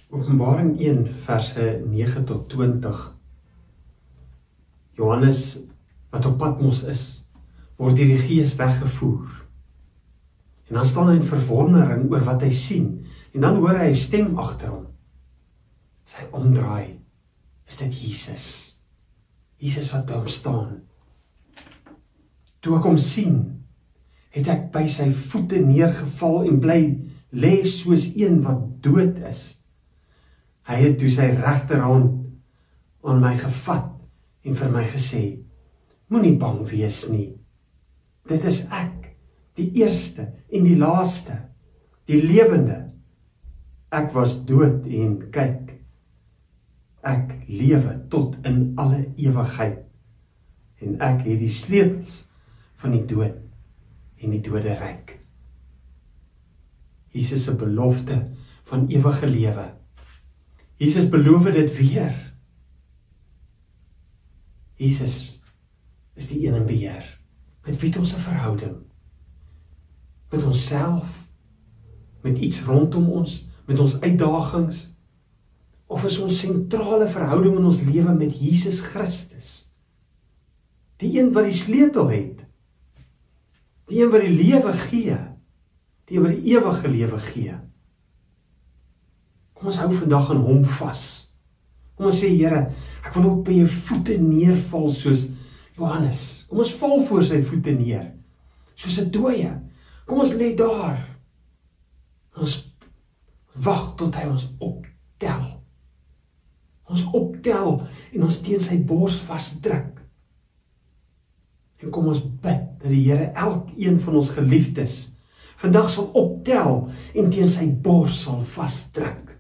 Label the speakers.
Speaker 1: Openbaring 1 verse 9 tot 20. Johannes, wat op Patmos is, word deur die Gees weggevoer. En dan staan hy in verwondering oor wat hy sien, en dan hoor hy 'n stem agter hom. As hy omdraai, is dit Jesus. Jesus wat by hom staan. Toe ek hom sien, het ek by sy voete neergeval en bly lê soos een wat dood is. Hy het toe sy regterhand aan my gevat en vir my gesê, moenie bang wees nie. Dit is ek, die eerste en die laaste, die lewende. Ek was dood en kyk, ek lewe tot in alle ewigheid. En ek het die sleutels van die dood en die doderyk. Jesus se belofte van ewige lewe. Jesus beloof dit weer. Jesus is die een in beheer. Met wie het ons 'n verhouding? Met onsself? Met iets rondom ons? Met ons uitdagings? Of is ons sentrale verhouding in ons lewe met Jesus Christus? Die een wat die sleutel het. Die een wat die lewe gee. Die een wat die ewige lewe gee. Kom ons hou vandag aan hom vas. Kom ons sê, Here, ek wil ook by jou voete neerval soos Johannes. Kom ons val voor sy voete neer. Soos 'n dooie. Kom ons lê daar. Ons wag tot hy ons optel. Ons optel en ons teen sy bors vasdruk. En kom ons bid dat die Here elkeen van ons geliefdes vandag sal optel en teen sy bors sal vasdruk.